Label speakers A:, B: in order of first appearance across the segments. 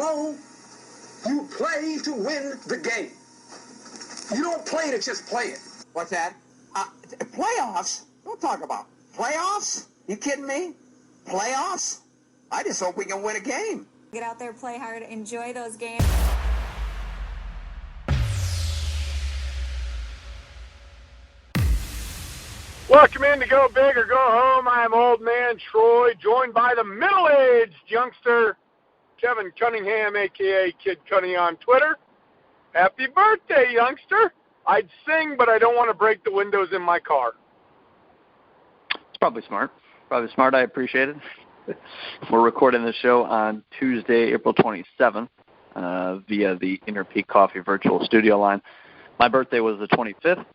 A: Hello? You play to win the game. You don't play to just play it.
B: What's that? Playoffs? Don't talk about playoffs. You kidding me? Playoffs? I just hope we can win a game.
C: Get out there, play hard, enjoy those games.
D: Welcome in to Go Big or Go Home. I'm Old Man Troy, joined by the middle-aged youngster, Kevin Cunningham, a.k.a. Kid Cunny on Twitter. Happy birthday, youngster. I'd sing, but I don't want to break the windows in my car.
E: It's probably smart. I appreciate it. We're recording the show on Tuesday, April 27th, via the Inner Peak Coffee virtual studio line. My birthday was the 25th,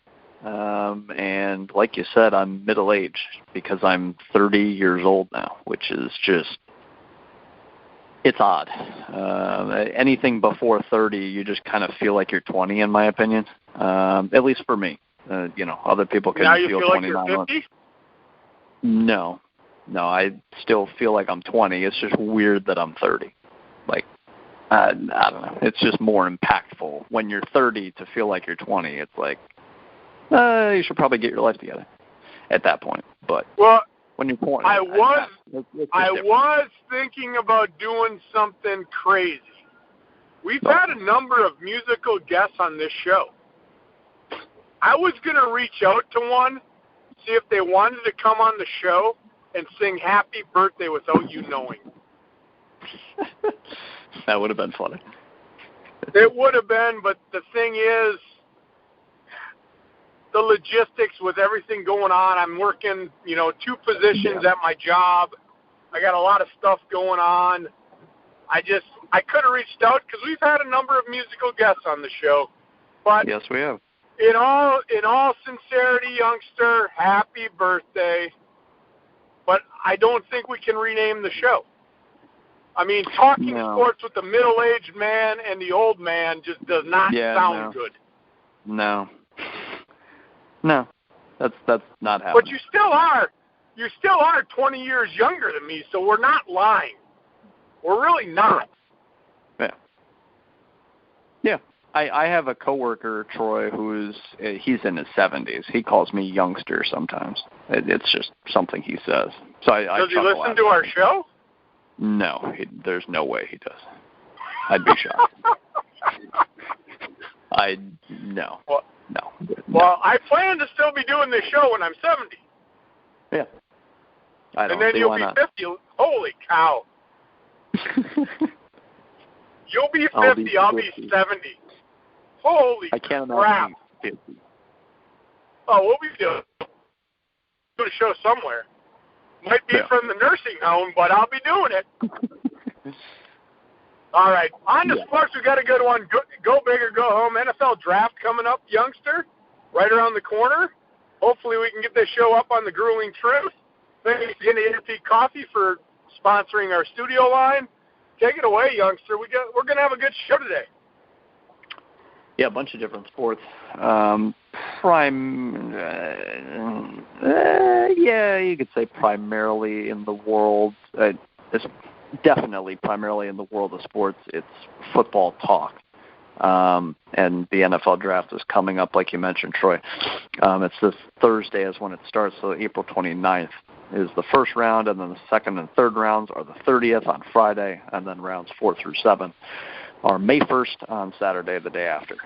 E: and like you said, I'm middle-aged because I'm 30 years old now, which is just, it's odd. Anything before 30, you just kind of feel like you're 20, in my opinion, at least for me. Other people can feel 29.
D: Now you feel like you're 50?
E: No, I still feel like I'm 20. It's just weird that I'm 30. I don't know. It's just more impactful. When you're 30 to feel like you're 20, it's like, you should probably get your life together at that point. But when you're 20,
D: I was thinking about doing something crazy. We've had a number of musical guests on this show. I was going to reach out to one, see if they wanted to come on the show and sing Happy Birthday without you knowing.
E: That would have been funny.
D: It would have been, but the thing is, the logistics with everything going on, I'm working, 2 positions at my job. I got a lot of stuff going on. I could have reached out because we've had a number of musical guests on the show. But
E: yes, we have.
D: In all sincerity, youngster, happy birthday. But I don't think we can rename the show. I mean, talking sports with the middle-aged man and the old man just does not sound good.
E: No, that's not happening.
D: But you still are 20 years younger than me, so we're not lying. We're really not.
E: Yeah. I have a coworker, Troy, he's in his 70s. He calls me youngster sometimes. It's just something he says. So
D: does he listen to our show?
E: No, there's no way he does. I'd be shocked. No.
D: Well, I plan to still be doing this show when I'm 70.
E: Yeah.
D: And then you'll be 50. Holy cow. You'll be 50, I'll be 70. Holy
E: I can't
D: crap.
E: imagine 50.
D: Oh, we'll be doing a show somewhere. Might be from the nursing home, but I'll be doing it. All right. On to sports, we got a good one. Go big or go home. NFL draft coming up, youngster, right around the corner. Hopefully we can get this show up on the Grueling Truth. Thanks to Inner Peak Coffee for sponsoring our studio line. Take it away, youngster. We're going to have a good show today.
E: Yeah, a bunch of different sports. You could say primarily in the world. It's definitely primarily in the world of sports. It's football talk. And the NFL draft is coming up, like you mentioned, Troy. It's this Thursday is when it starts, so April 29th is the first round, and then the second and third rounds are the 30th on Friday, and then rounds 4 through 7 are May 1st on Saturday, the day after.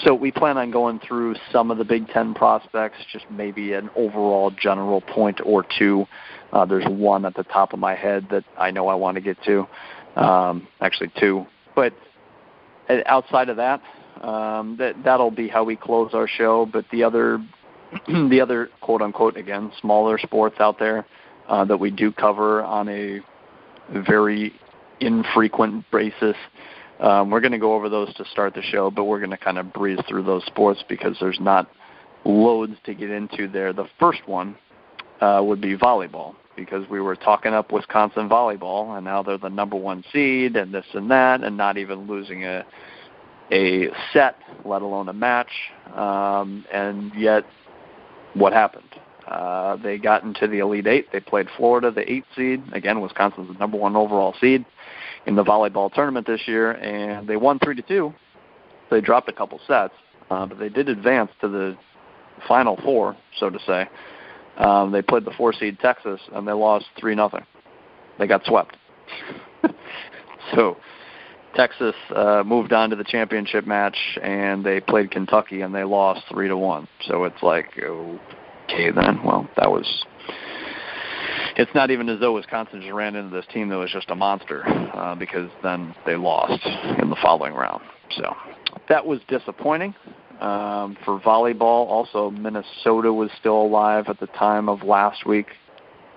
E: So we plan on going through some of the Big Ten prospects, just maybe an overall general point or two. There's one at the top of my head that I know I want to get to, actually 2. But outside of that, that'll be how we close our show. But the other quote-unquote, again, smaller sports out there that we do cover on a very infrequent basis, we're going to go over those to start the show, but we're going to kind of breeze through those sports because there's not loads to get into there. The first one would be volleyball, because we were talking up Wisconsin volleyball, and now they're the number 1 seed and this and that, and not even losing a set, let alone a match. And yet, what happened? They got into the Elite Eight. They played Florida, the 8th seed. Again, Wisconsin's the number 1 overall seed in the volleyball tournament this year, and they won 3-2. They dropped a couple sets, but they did advance to the Final Four, so to say. They played the 4 seed Texas, and they lost 3-0. They got swept. So Texas moved on to the championship match, and they played Kentucky, and they lost 3-1. So it's like, okay, then. Well, that was. It's not even as though Wisconsin just ran into this team that was just a monster, because then they lost in the following round. So that was disappointing. For volleyball, also Minnesota was still alive at the time of last week.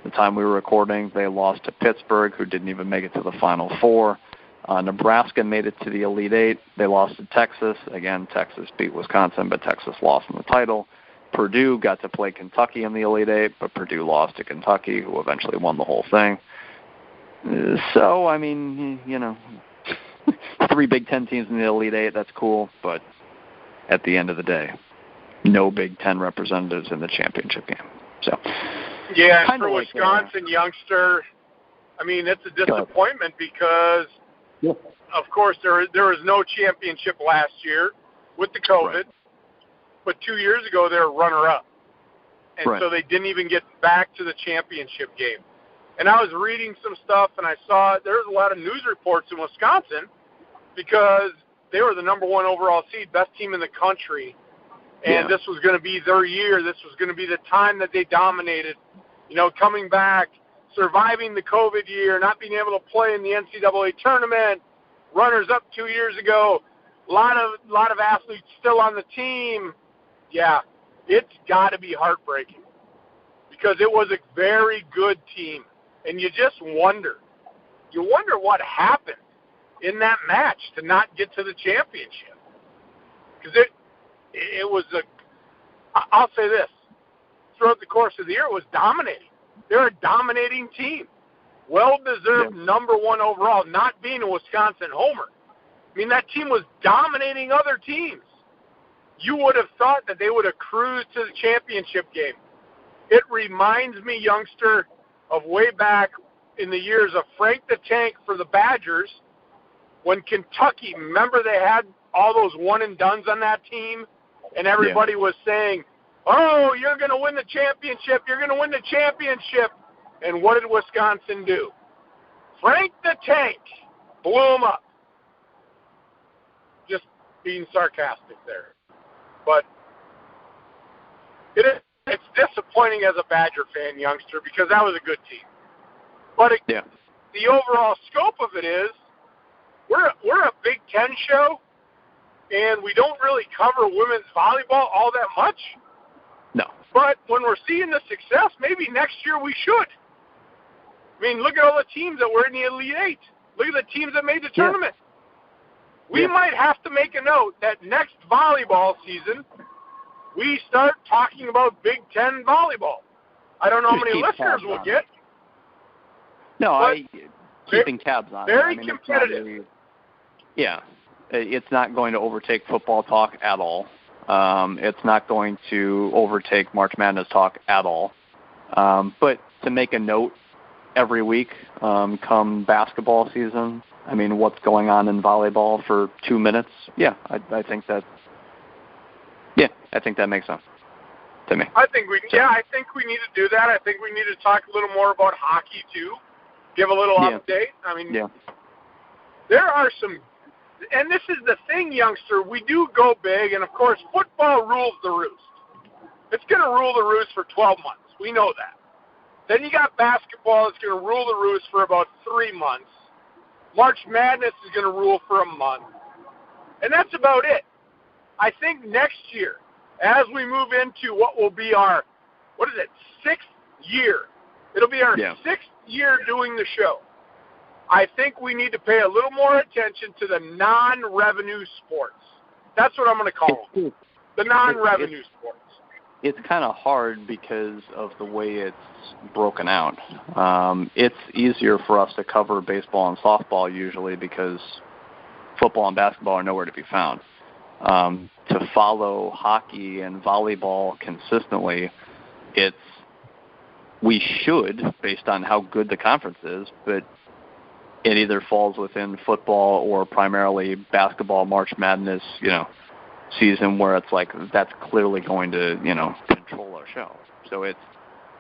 E: The time we were recording, they lost to Pittsburgh, who didn't even make it to the Final Four. Nebraska made it to the Elite Eight. They lost to Texas. Again, Texas beat Wisconsin, but Texas lost in the title. Purdue got to play Kentucky in the Elite Eight, but Purdue lost to Kentucky, who eventually won the whole thing. So, I mean, 3 Big Ten teams in the Elite Eight, that's cool, but at the end of the day, no Big Ten representatives in the championship game. So,
D: yeah, for Wisconsin youngster, I mean, it's a disappointment because, of course, there was no championship last year with the COVID, right. But 2 years ago they were runner-up, and so they didn't even get back to the championship game. And I was reading some stuff, and I saw there was a lot of news reports in Wisconsin because they were the number 1 overall seed, best team in the country, and this was going to be their year. This was going to be the time that they dominated, coming back, surviving the COVID year, not being able to play in the NCAA tournament, runners-up 2 years ago, a lot of athletes still on the team. Yeah, it's got to be heartbreaking because it was a very good team, and you just wonder. You wonder what happened in that match to not get to the championship. Because it was I'll say this, throughout the course of the year, it was dominating. They're a dominating team. Well-deserved number 1 overall, not being a Wisconsin homer. I mean, that team was dominating other teams. You would have thought that they would have cruised to the championship game. It reminds me, youngster, of way back in the years of Frank the Tank for the Badgers, when Kentucky, remember they had all those one-and-dones on that team, and everybody was saying, oh, you're going to win the championship, you're going to win the championship. And what did Wisconsin do? Frank the Tank blew them up. Just being sarcastic there. But it's disappointing as a Badger fan, youngster, because that was a good team. But the overall scope of it is we're a Big Ten show, and we don't really cover women's volleyball all that much.
E: No.
D: But when we're seeing the success, maybe next year we should. I mean, look at all the teams that were in the Elite Eight. Look at the teams that made the tournament. We might have to make a note that next volleyball season, we start talking about Big Ten volleyball. I don't know how many listeners we'll get.
E: No, keeping tabs on it.
D: Very competitive.
E: It's not going to overtake football talk at all. It's not going to overtake March Madness talk at all. But to make a note every week, come basketball season, I mean, what's going on in volleyball for 2 minutes? I think that makes sense to me.
D: I think we need to do that. I think we need to talk a little more about hockey too. Give a little update. I mean, there are some, and this is the thing, youngster. We do go big, and of course, football rules the roost. It's going to rule the roost for 12 months. We know that. Then you got basketball that's going to rule the roost for about 3 months. March Madness is going to rule for a month. And that's about it. I think next year, as we move into what will be our, 6th year. It'll be our 6th year doing the show. I think we need to pay a little more attention to the non-revenue sports. That's what I'm going to call them. The non-revenue sports.
E: It's kind of hard because of the way it's broken out. It's easier for us to cover baseball and softball usually because football and basketball are nowhere to be found. To follow hockey and volleyball consistently, it's we should, based on how good the conference is, but it either falls within football or primarily basketball, March Madness, season where it's like that's clearly going to, control our show. So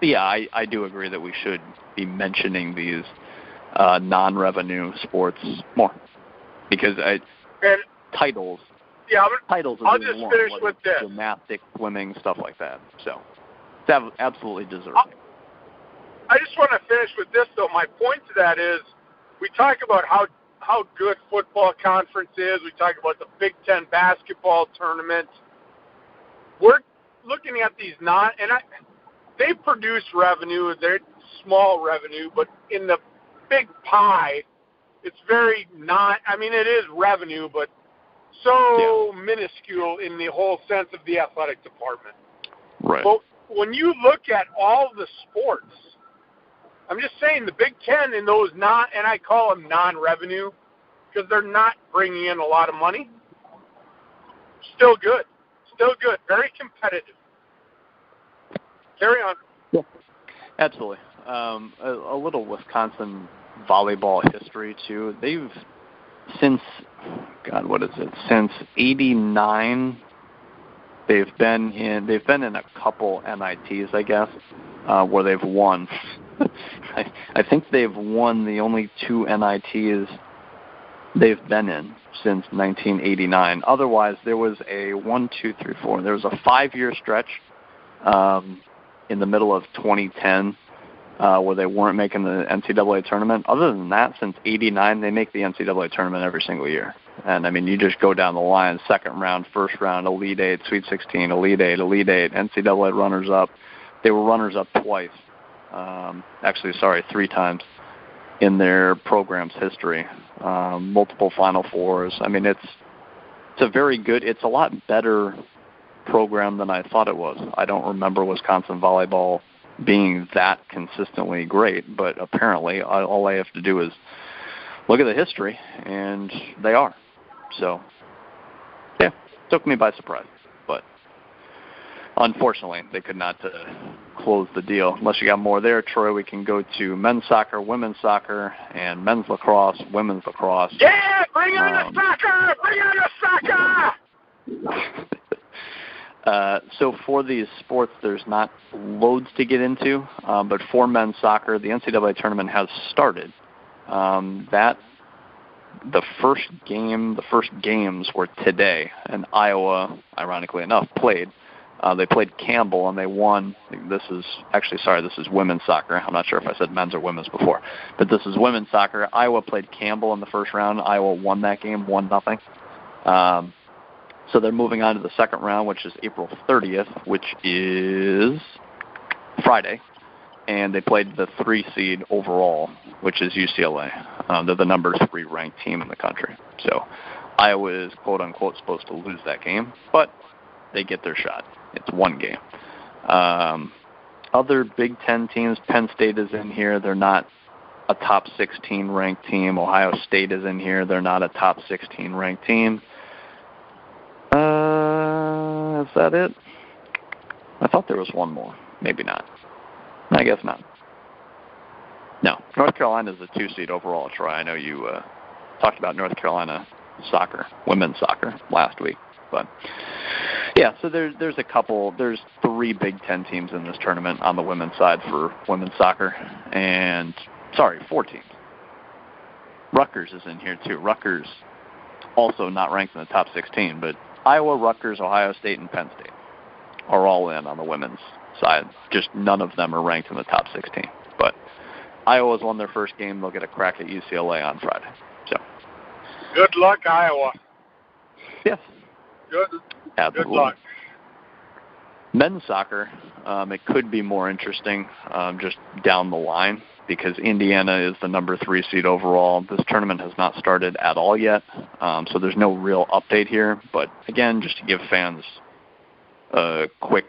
E: I do agree that we should be mentioning these non-revenue sports more because titles.
D: Yeah, I'll
E: are
D: just
E: long,
D: finish with this.
E: Gymnastics, swimming, stuff like that. So it's absolutely deserving.
D: I just want to finish with this, though. My point to that is we talk about how good football conference is. We talk about the Big Ten basketball tournament. We're looking at these they produce revenue. They're small revenue, but in the big pie, it's very it is revenue, but so minuscule in the whole sense of the athletic department.
E: Right.
D: But when you look at all the sports, I'm just saying the Big Ten and those and I call them non-revenue because they're not bringing in a lot of money. Still good. Very competitive. Carry on.
E: Yeah, absolutely. A little Wisconsin volleyball history too. They've since since '89. They've been in a couple NITs, I guess, where they've won. I think they've won the only 2 NITs they've been in since 1989. Otherwise, there was a 5-year stretch in the middle of 2010 where they weren't making the NCAA tournament. Other than that, since '89, they make the NCAA tournament every single year. And, you just go down the line, second round, first round, Elite 8, Sweet 16, Elite 8, NCAA runners-up. They were runners-up twice. 3 times in their program's history. Multiple Final Fours. It's a very good, it's a lot better program than I thought it was. I don't remember Wisconsin volleyball being that consistently great, but apparently all I have to do is look at the history, and they are. So, yeah, took me by surprise. But unfortunately, they could not close the deal. Unless you got more there, Troy, we can go to men's soccer, women's soccer, and men's lacrosse, women's lacrosse.
D: Yeah, bring on the soccer! Bring on the soccer!
E: So for these sports, there's not loads to get into, but for men's soccer, the NCAA tournament has started. The first games were today, and Iowa, ironically enough, played. They played Campbell, and they won. This is women's soccer. I'm not sure if I said men's or women's before, but this is women's soccer. Iowa played Campbell in the first round. Iowa won that game, 1-0. So they're moving on to the second round, which is April 30th, which is Friday. And they played the 3 seed overall, which is UCLA. They're the number 3 ranked team in the country. So Iowa is, quote-unquote, supposed to lose that game, but they get their shot. It's 1 game. Other Big Ten teams, Penn State is in here. They're not a top 16 ranked team. Ohio State is in here. They're not a top 16 ranked team. Is that it? I thought there was one more. Maybe not. I guess not. No. North Carolina is a 2 seed overall, Troy. I know you talked about North Carolina soccer, women's soccer, last week. But, yeah, so there's 3 Big Ten teams in this tournament on the women's side for women's soccer. 4 teams. Rutgers is in here, too. Rutgers also not ranked in the top 16, but Iowa, Rutgers, Ohio State, and Penn State are all in on the women's side. Just none of them are ranked in the top 16. But Iowa's won their first game. They'll get a crack at UCLA on Friday. So,
D: good luck, Iowa.
E: Yes.
D: Good.
E: Absolutely.
D: Good luck.
E: Men's soccer, it could be more interesting just down the line because Indiana is the number 3 seed overall. This tournament has not started at all yet, so there's no real update here. But, again, just to give fans a quick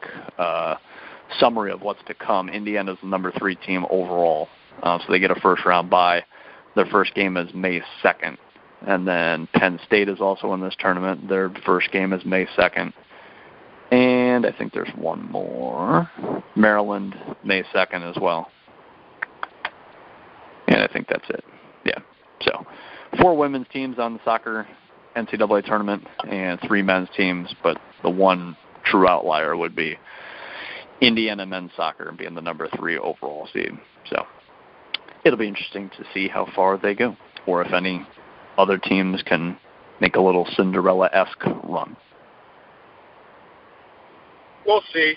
E: summary of what's to come, Indiana is the number 3 team overall, so they get a first-round bye. Their first game is May 2nd. And then Penn State is also in this tournament. Their first game is May 2nd. And And I think there's one more. Maryland, May 2nd as well. And I think that's it. Yeah. So 4 women's teams on the soccer NCAA tournament and 3 men's teams, but the one true outlier would be Indiana men's soccer being the number 3 overall seed. So it'll be interesting to see how far they go, or if any other teams can make a little Cinderella-esque run.
D: We'll see.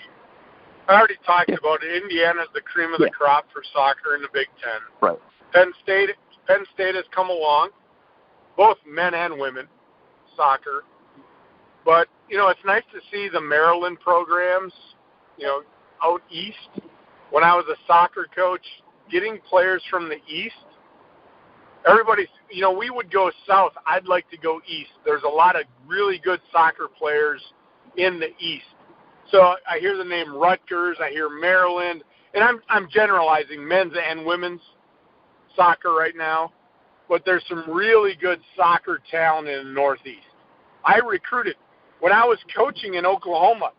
D: I already talked about it. Indiana's the cream of the crop for soccer in the Big Ten.
E: Right.
D: Penn State has come along, both men and women, soccer. But, it's nice to see the Maryland programs, out east. When I was a soccer coach, getting players from the east, everybody's, we would go south. I'd like to go east. There's a lot of really good soccer players in the east. So I hear the name Rutgers, I hear Maryland, and I'm generalizing men's and women's soccer right now, but there's some really good soccer talent in the Northeast. I recruited. When I was coaching in Oklahoma,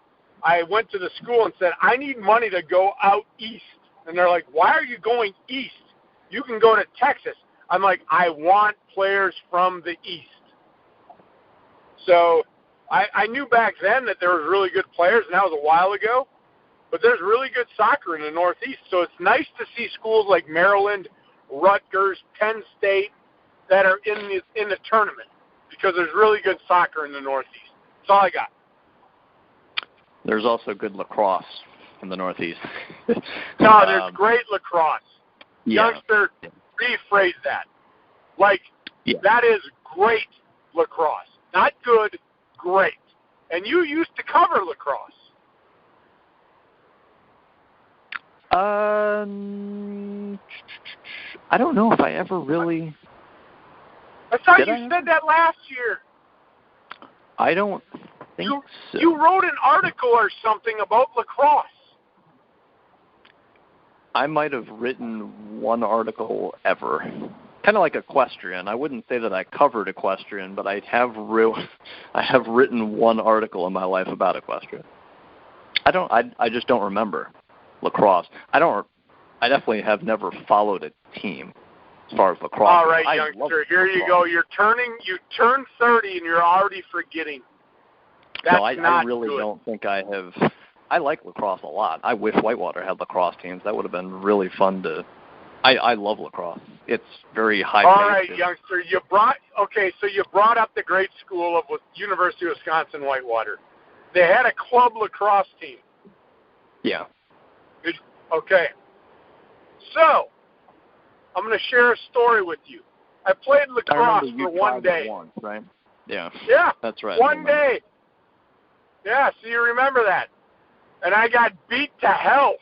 D: I went to the school and said, I need money to go out east. And they're like, why are you going east? You can go to Texas. I'm like, I want players from the east. So I knew back then that there was really good players, and that was a while ago, but there's really good soccer in the Northeast. So it's nice to see schools like Maryland, Rutgers, Penn State that are in the tournament, because there's really good soccer in the Northeast. That's all I got.
E: There's also good lacrosse in the Northeast.
D: No, there's great lacrosse.
E: Yeah.
D: Youngster, rephrase that. That is great lacrosse. Not good, great. And you used to cover lacrosse.
E: I don't know if I ever really...
D: I thought you said that last year.
E: I don't think so.
D: You wrote an article or something about lacrosse.
E: I might have written one article ever. Kind of like equestrian. I wouldn't say that I covered equestrian, but I have written one article in my life about equestrian. I just don't remember lacrosse. I definitely have never followed a team as far as lacrosse.
D: All right, youngster, here you go. You turn 30 and you're already forgetting. That's
E: I really don't think I have. I like lacrosse a lot. I wish Whitewater had lacrosse teams. That would have been really fun to. I love lacrosse. It's very high-paced.
D: All right, youngster, you brought up the great school of University of Wisconsin Whitewater. They had a club lacrosse team.
E: Yeah.
D: Okay. So, I'm going to share a story with you. I played lacrosse for one day.
E: Once, right? Yeah.
D: Yeah.
E: That's right.
D: One day. Yeah, so you remember that. And I got beat to hell.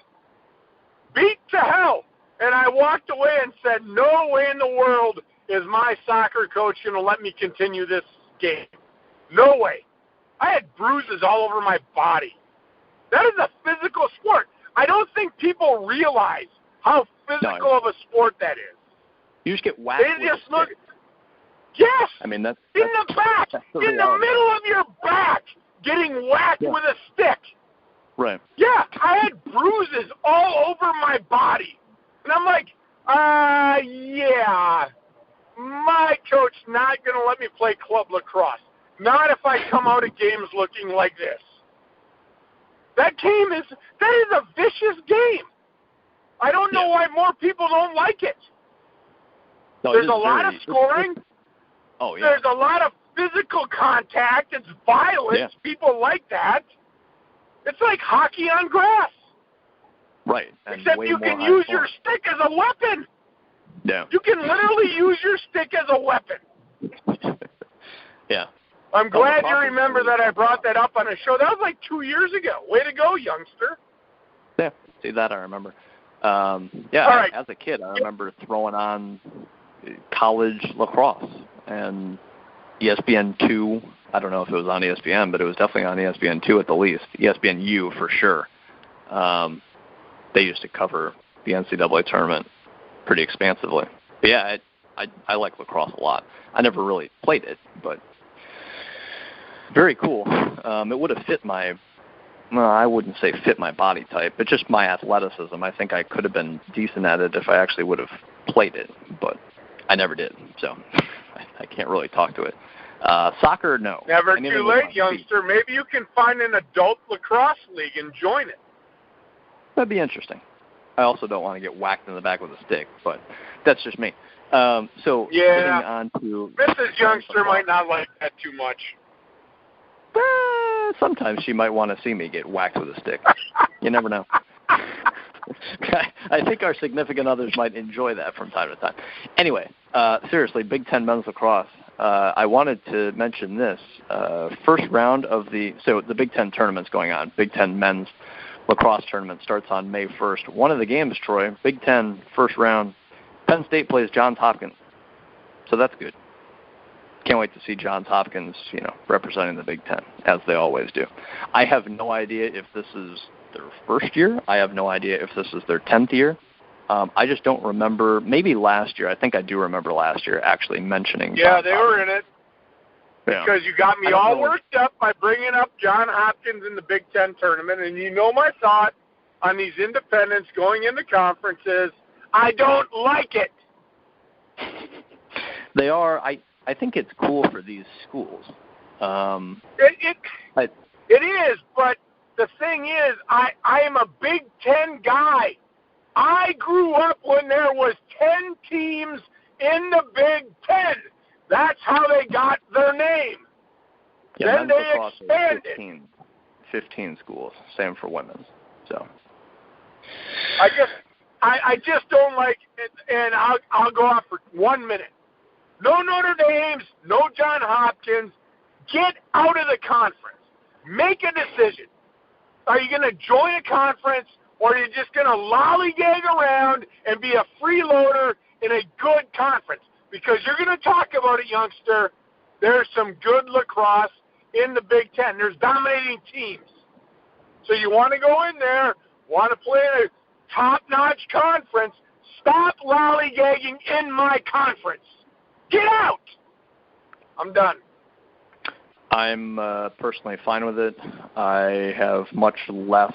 D: Beat to hell. And I walked away and said, no way in the world is my soccer coach going to let me continue this game. No way. I had bruises all over my body. That is a physical sport. I don't think people realize how physical of a sport that is.
E: You just get whacked with a stick.
D: Yes.
E: I mean, that's
D: in the back, in the middle of your back, getting whacked with a stick.
E: Right.
D: Yeah, I had bruises all over my body. And I'm like, yeah, my coach not going to let me play club lacrosse. Not if I come out of games looking like this. That is a vicious game. I don't know why more people don't like it.
E: No,
D: There's a lot of scoring.
E: Oh, yeah.
D: There's a lot of physical contact. It's violence.
E: Yeah.
D: People like that. It's like hockey on grass.
E: Right. And
D: except you can use your stick as a weapon.
E: Yeah.
D: You can literally use your stick as a weapon.
E: Yeah.
D: I'm glad you remember that I brought that up on a show. That was like 2 years ago. Way to go, youngster.
E: Yeah. See, that I remember.
D: All right.
E: As a kid, I remember throwing on college lacrosse and ESPN2. I don't know if it was on ESPN, but it was definitely on ESPN2 at the least. ESPNU for sure. They used to cover the NCAA tournament pretty expansively. But yeah, I like lacrosse a lot. I never really played it, but very cool. It would have fit my well, I wouldn't say fit my body type, but just my athleticism. I think I could have been decent at it if I actually would have played it, but I never did, so I can't really talk to it. Soccer, no.
D: Never too late, youngster. Maybe you can find an adult lacrosse league and join it.
E: That'd be interesting. I also don't want to get whacked in the back with a stick, but that's just me. So getting on to
D: Mrs. Youngster might not like that too much.
E: Sometimes she might want to see me get whacked with a stick. You never know. I think our significant others might enjoy that from time to time. Anyway, seriously, Big Ten men's lacrosse. I wanted to mention this. First round of the Big Ten tournament's going on. Big Ten men's lacrosse tournament starts on May 1st. One of the games, Troy, Big Ten first round, Penn State plays Johns Hopkins. So that's good. Can't wait to see Johns Hopkins, representing the Big Ten, as they always do. I have no idea if this is their first year. I have no idea if this is their 10th year. I just don't remember. Maybe last year. I think I do remember last year actually mentioning Johns
D: they
E: Hopkins.
D: were in it. Because you got me all worked up by bringing up Johns Hopkins in the Big Ten tournament, and you know my thought on these independents going into conferences. I don't like it.
E: They are. I think it's cool for these schools.
D: It is, but the thing is, I am a Big Ten guy. I grew up when there was 10 teams in the Big Ten. That's how they got their name.
E: Yeah,
D: then they expanded.
E: 15 schools. Same for women's. So
D: I just don't like it, and I'll go off for 1 minute. No Notre Dames, no Johns Hopkins. Get out of the conference. Make a decision. Are you going to join a conference, or are you just going to lollygag around and be a freeloader in a good conference? Because you're going to talk about it, youngster. There's some good lacrosse in the Big Ten. There's dominating teams. So you want to go in there, want to play in a top-notch conference, stop lollygagging in my conference. Get out! I'm done.
E: I'm personally fine with it. I have much less.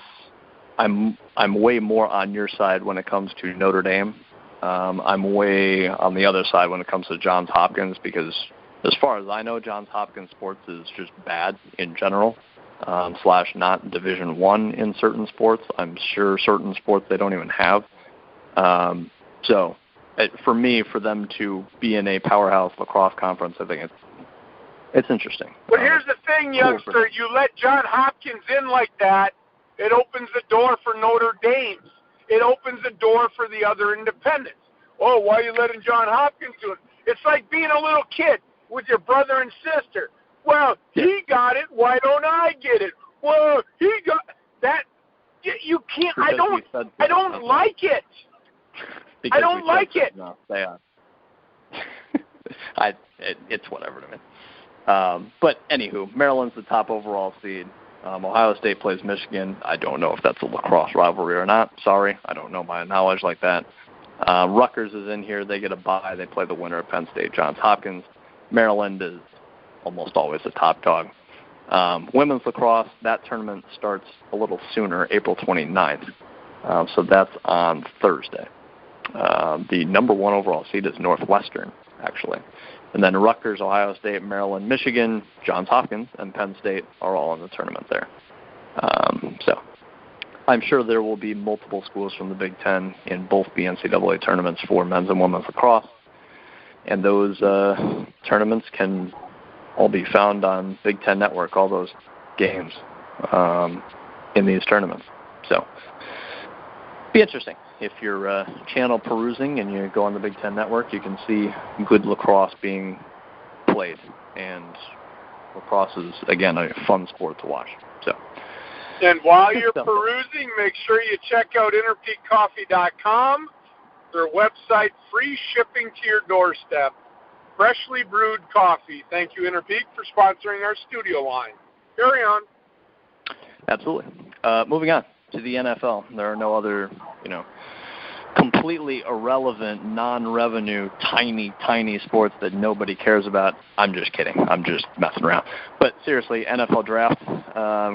E: I'm way more on your side when it comes to Notre Dame. I'm way on the other side when it comes to Johns Hopkins because, as far as I know, Johns Hopkins sports is just bad in general, / not Division I in certain sports. I'm sure certain sports they don't even have. For me, for them to be in a powerhouse lacrosse conference, I think it's interesting.
D: But here's the thing, youngster. You let Johns Hopkins in like that, it opens the door for Notre Dame's. It opens the door for the other independents. Oh, why are you letting Johns Hopkins do it? It's like being a little kid with your brother and sister. Well, he got it. Why don't I get it? Well, he got that. You can't. I don't like it. I don't like it.
E: No, they are. It's whatever to me. But anywho, Maryland's the top overall seed. Ohio State plays Michigan. I don't know if that's a lacrosse rivalry or not. Sorry, I don't know my knowledge like that. Rutgers is in here. They get a bye. They play the winner of Penn State, Johns Hopkins. Maryland is almost always the top dog. Women's lacrosse, that tournament starts a little sooner, April 29th. So that's on Thursday. The number 1 overall seed is Northwestern, actually. And then Rutgers, Ohio State, Maryland, Michigan, Johns Hopkins, and Penn State are all in the tournament there. So I'm sure there will be multiple schools from the Big Ten in both the NCAA tournaments for men's and women's lacrosse. And those tournaments can all be found on Big Ten Network, all those games in these tournaments. So be interesting. If you're channel perusing and you go on the Big Ten Network, you can see good lacrosse being played. And lacrosse is, again, a fun sport to watch. So,
D: and while you're perusing, make sure you check out interpeakcoffee.com. Their website, free shipping to your doorstep. Freshly brewed coffee. Thank you, Interpeak, for sponsoring our studio line. Carry on.
E: Absolutely. Moving on to the NFL. There are no other, complete completely irrelevant, non-revenue, tiny sports that nobody cares about. I'm just kidding. I'm just messing around. But seriously, NFL draft,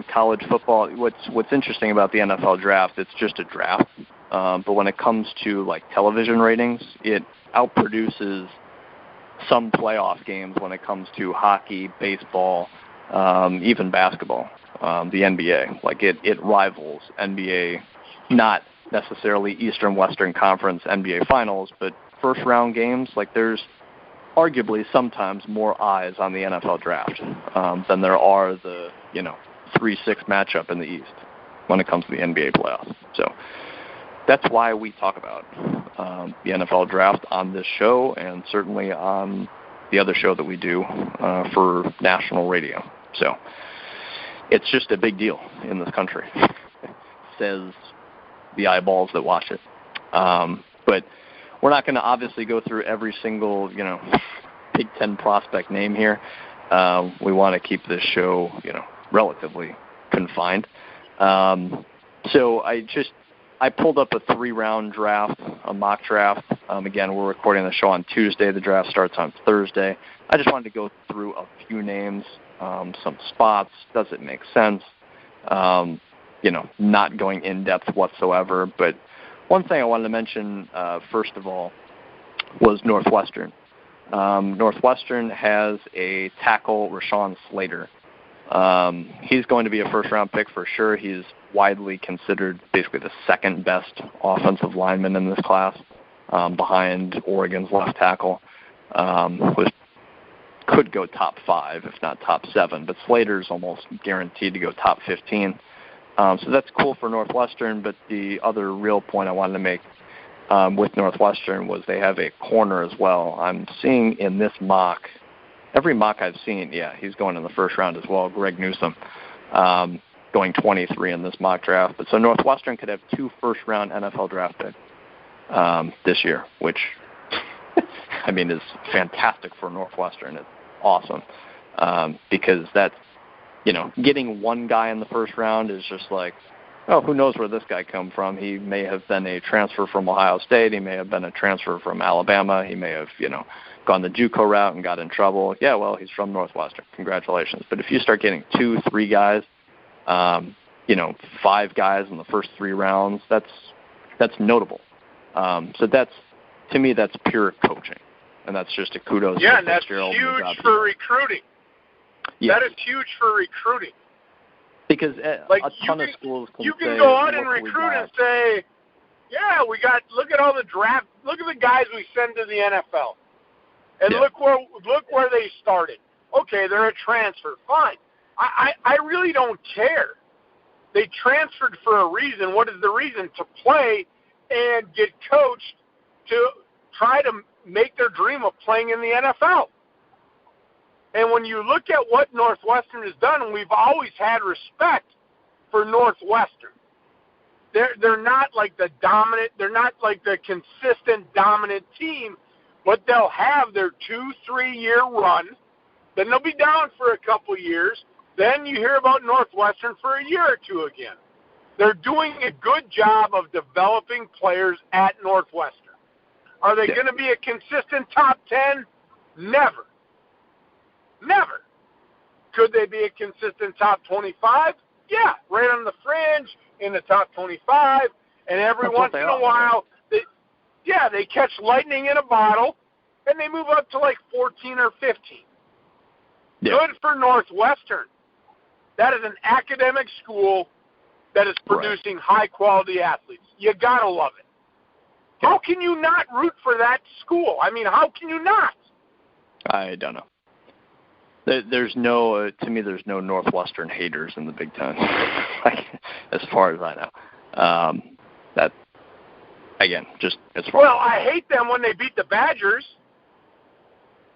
E: college football, what's interesting about the NFL draft, it's just a draft. But when it comes to, like, television ratings, it outproduces some playoff games when it comes to hockey, baseball, even basketball, the NBA. Like, it rivals NBA, not necessarily Eastern-Western Conference NBA Finals, but first-round games. Like, there's arguably sometimes more eyes on the NFL draft than there are the, 3-6 matchup in the East when it comes to the NBA playoffs. So that's why we talk about the NFL draft on this show and certainly on the other show that we do for national radio. So it's just a big deal in this country, says the eyeballs that watch it. But we're not going to obviously go through every single, Big Ten prospect name here. We want to keep this show, relatively confined. So I pulled up a 3-round draft, a mock draft. Again, we're recording the show on Tuesday. The draft starts on Thursday. I just wanted to go through a few names, some spots. Does it make sense? Not going in-depth whatsoever. But one thing I wanted to mention, first of all, was Northwestern. Northwestern has a tackle, Rashawn Slater. He's going to be a first-round pick for sure. He's widely considered basically the second-best offensive lineman in this class, behind Oregon's left tackle, could go top 5, if not top 7. But Slater's almost guaranteed to go top 15. So that's cool for Northwestern. But the other real point I wanted to make with Northwestern was they have a corner as well. I'm seeing in this mock, every mock I've seen, he's going in the first round as well, Greg Newsome, going 23 in this mock draft. But so Northwestern could have 2 first-round NFL draft picks this year, which, is fantastic for Northwestern. It's awesome because that's, getting one guy in the first round is just like, oh, who knows where this guy come from? He may have been a transfer from Ohio State. He may have been a transfer from Alabama. He may have, gone the JUCO route and got in trouble. Yeah, well, he's from Northwestern. Congratulations. But if you start getting 2, 3 guys, 5 guys in the first 3 rounds, that's notable. So to me, that's pure coaching. And that's just a kudos to
D: and that's
E: Fitzgerald.
D: Huge for recruiting.
E: Yeah.
D: That is huge for recruiting.
E: Because a ton of schools can
D: you can
E: say,
D: go out and recruit and say, look at all the draft, look at the guys we send to the NFL. And look where they started. Okay, they're a transfer. Fine. I really don't care. They transferred for a reason. What is the reason? To play and get coached to try to make their dream of playing in the NFL. And when you look at what Northwestern has done, and we've always had respect for Northwestern. They're not like the dominant, they're not like the consistent dominant team, but they'll have their 2-3 year run. Then they'll be down for a couple years. Then you hear about Northwestern for a year or 2 again. They're doing a good job of developing players at Northwestern. Are they going to be a consistent top 10? Never. Never. Could they be a consistent top 25? Yeah, right on the fringe in the top 25. And every once in a while, they catch lightning in a bottle, and they move up to like 14 or 15. Yeah. Good for Northwestern. That is an academic school that is producing high-quality athletes. You got to love it. Yeah. How can you not root for that school? How can you not? I
E: don't know. There's no, to me, there's no Northwestern haters in the Big Ten, as far as I know. That, again, just as far
D: Well, I hate them when they beat the Badgers.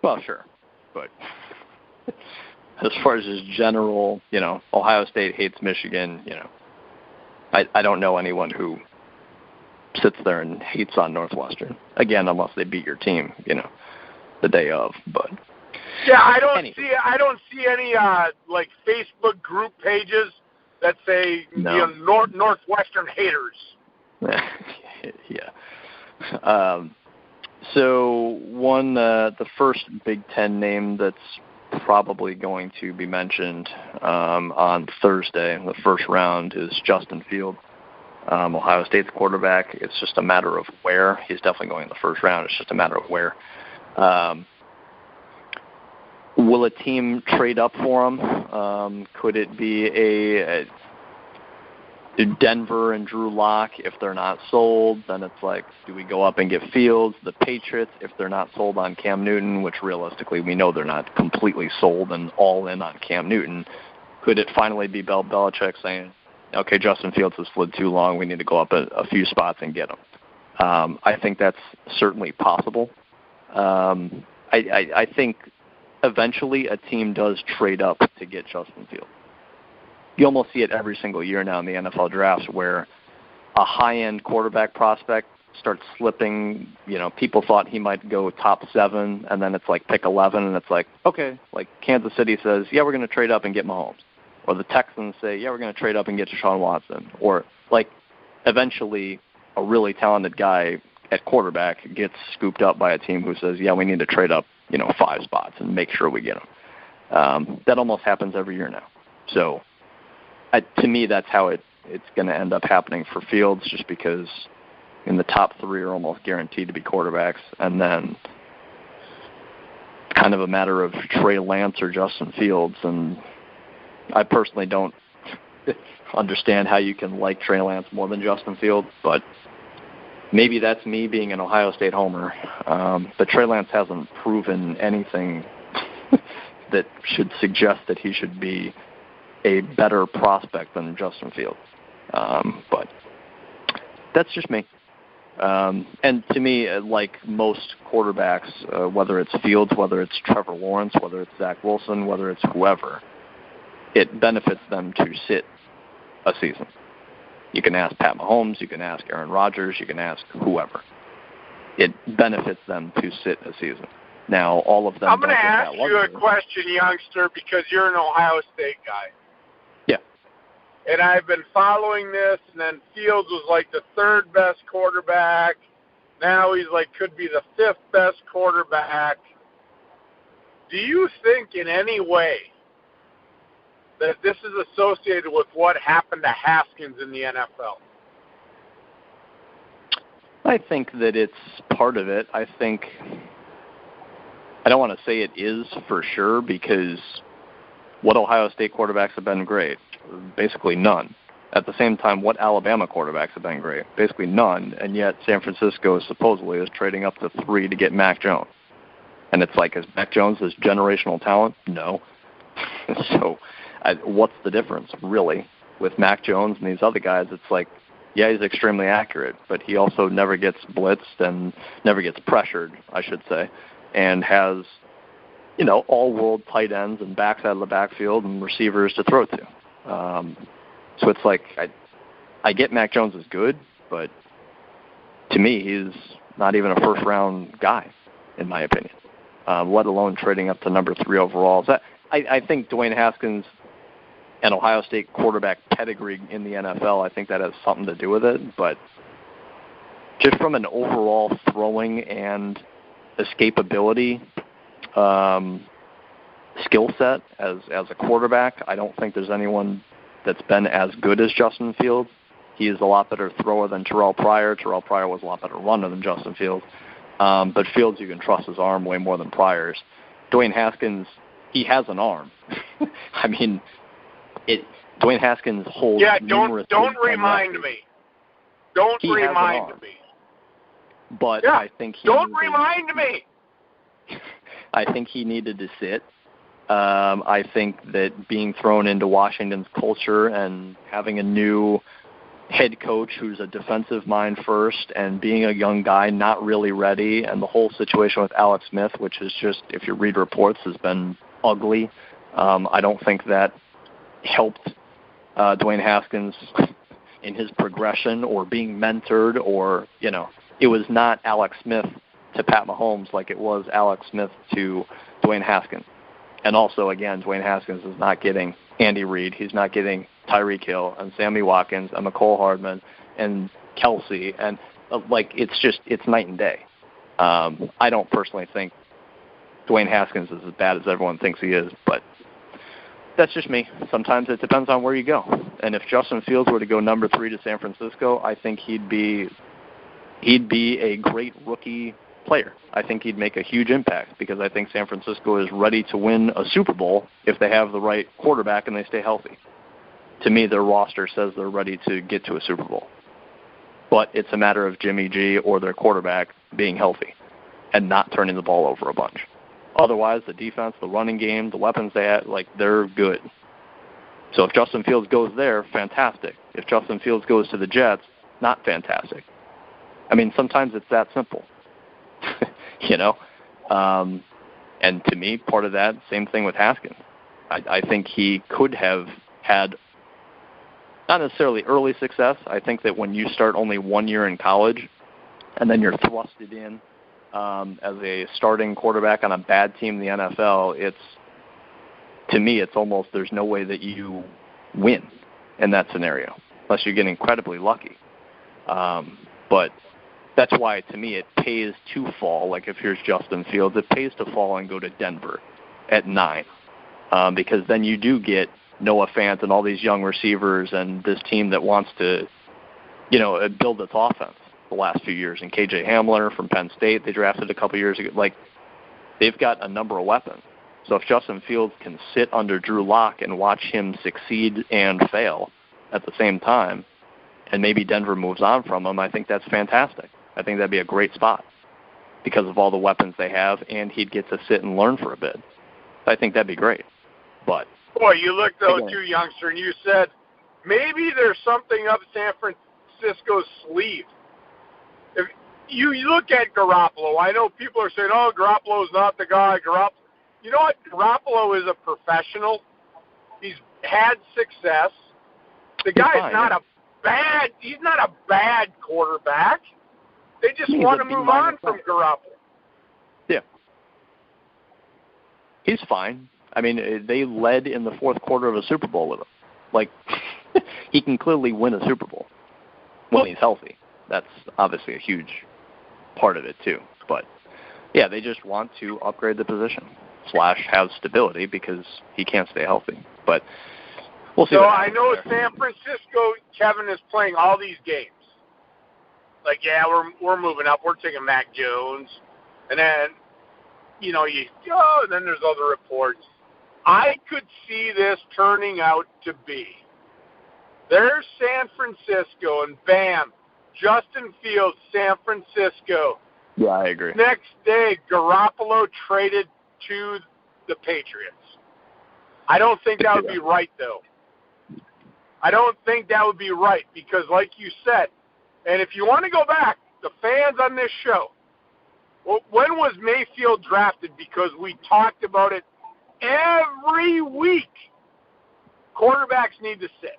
E: Well, sure. But as far as just general, Ohio State hates Michigan, I don't know anyone who sits there and hates on Northwestern. Again, unless they beat your team, the day of, but...
D: Yeah, I don't see any like Facebook group pages that say Northwestern haters.
E: Yeah. So the first Big Ten name that's probably going to be mentioned on Thursday in the first round is Justin Fields, Ohio State's quarterback. It's just a matter of where. He's definitely going in the first round. It's just a matter of where. Will a team trade up for him? Could it be a Denver and Drew Lock? If they're not sold, then it's like, do we go up and get Fields? The Patriots, if they're not sold on Cam Newton, which realistically we know they're not completely sold and all in on Cam Newton, could it finally be Bill Belichick saying, okay, Justin Fields has slid too long, we need to go up a few spots and get him? I think that's certainly possible. I think eventually a team does trade up to get Justin Fields. You almost see it every single year now in the NFL drafts where a high-end quarterback prospect starts slipping. You know, people thought he might go top 7, and then it's like pick 11, and it's like, okay, like Kansas City says, yeah, we're going to trade up and get Mahomes. Or the Texans say, yeah, we're going to trade up and get Deshaun Watson. Or, like, eventually a really talented guy at quarterback gets scooped up by a team who says, yeah, we need to trade up, 5 spots and make sure we get him. That almost happens every year now. So, to me, that's how it's going to end up happening for Fields, just because in the top 3 are almost guaranteed to be quarterbacks, and then kind of a matter of Trey Lance or Justin Fields. And I personally don't understand how you can like Trey Lance more than Justin Fields, but maybe that's me being an Ohio State homer. But Trey Lance hasn't proven anything that should suggest that he should be a better prospect than Justin Fields. But that's just me. And to me, like most quarterbacks, whether it's Fields, whether it's Trevor Lawrence, whether it's Zach Wilson, whether it's whoever, it benefits them to sit a season. You can ask Pat Mahomes, you can ask Aaron Rodgers, you can ask whoever. It benefits them to sit a season. Now, all of them.
D: I'm going to ask you a question, youngster, because you're an Ohio State guy.
E: Yeah.
D: And I've been following this, and then Fields was like the 3rd best quarterback. Now he's like could be the 5th best quarterback. Do you think in any way that this is associated with what happened to Haskins in the NFL?
E: I think that it's part of it. I don't want to say it is for sure, because what Ohio State quarterbacks have been great? Basically none. At the same time, what Alabama quarterbacks have been great? Basically none. And yet San Francisco supposedly is trading up to 3 to get Mac Jones. And it's like, is Mac Jones this generational talent? No. So what's the difference, really, with Mac Jones and these other guys? It's like, yeah, he's extremely accurate, but he also never gets blitzed and never gets pressured, I should say, and has, all-world tight ends and backs out of the backfield and receivers to throw to. So it's like, I get Mac Jones is good, but to me, he's not even a first-round guy, in my opinion, let alone trading up to number 3 overall. So I think Dwayne Haskins, an Ohio State quarterback pedigree in the NFL, I think that has something to do with it. But just from an overall throwing and escapability skill set as a quarterback, I don't think there's anyone that's been as good as Justin Fields. He is a lot better thrower than Terrell Pryor. Terrell Pryor was a lot better runner than Justin Fields. But Fields, you can trust his arm way more than Pryor's. Dwayne Haskins, he has an arm. I mean, Dwayne Haskins holds numerous. Don't remind me.
D: Don't remind me.
E: But I think
D: don't remind me.
E: I think he needed to sit. I think that being thrown into Washington's culture and having a new head coach who's a defensive mind first, and being a young guy not really ready, and the whole situation with Alex Smith, which is just, if you read reports, has been ugly. I don't think that helped Dwayne Haskins in his progression or being mentored, or, it was not Alex Smith to Pat Mahomes like it was Alex Smith to Dwayne Haskins. And also, again, Dwayne Haskins is not getting Andy Reid. He's not getting Tyreek Hill and Sammy Watkins and McCole Hardman and Kelsey. And It's night and day. I don't personally think Dwayne Haskins is as bad as everyone thinks he is, but that's just me. Sometimes it depends on where you go. And if Justin Fields were to go number 3 to San Francisco, I think he'd be a great rookie player. I think he'd make a huge impact because I think San Francisco is ready to win a Super Bowl if they have the right quarterback and they stay healthy. To me, their roster says they're ready to get to a Super Bowl. But it's a matter of Jimmy G or their quarterback being healthy and not turning the ball over a bunch. Otherwise, the defense, the running game, the weapons they have, they're good. So if Justin Fields goes there, fantastic. If Justin Fields goes to the Jets, not fantastic. I mean, sometimes it's that simple, And to me, part of that, same thing with Haskins. I think he could have had not necessarily early success. I think that when you start only 1 year in college and then you're thrusted in as a starting quarterback on a bad team in the NFL, to me, it's almost there's no way that you win in that scenario unless you get incredibly lucky. But that's why, to me, it pays to fall. Like if here's Justin Fields, it pays to fall and go to Denver at 9 because then you do get Noah Fant and all these young receivers and this team that wants to, build its offense the last few years. And KJ Hamler from Penn State, they drafted a couple years ago. They've got a number of weapons. So if Justin Fields can sit under Drew Lock and watch him succeed and fail at the same time, and maybe Denver moves on from him, I think that's fantastic. I think that'd be a great spot because of all the weapons they have, and he'd get to sit and learn for a bit. I think that'd be great. But
D: boy, you looked though too, youngster, and you said maybe there's something up San Francisco's sleeve. If you look at Garoppolo, I know people are saying, "Oh, Garoppolo's not the guy." You know what? Garoppolo is a professional. He's had success. The guy's not a bad quarterback. They just want to move on from Garoppolo.
E: Yeah. He's fine. I mean, they led in the fourth quarter of a Super Bowl with him. He can clearly win a Super Bowl when he's healthy. That's obviously a huge part of it, too. But, yeah, they just want to upgrade the position / have stability because he can't stay healthy. But we'll see. So
D: I know San Francisco, Kevin, is playing all these games. We're moving up. We're taking Mac Jones. And then, then there's other reports. I could see this turning out to be. There's San Francisco, and bam, Justin Fields, San Francisco.
E: Yeah, I agree.
D: Next day, Garoppolo traded to the Patriots. I don't think that would be right, though. I don't think that would be right because, like you said, and if you want to go back, the fans on this show, when was Mayfield drafted? Because we talked about it every week. Quarterbacks need to sit.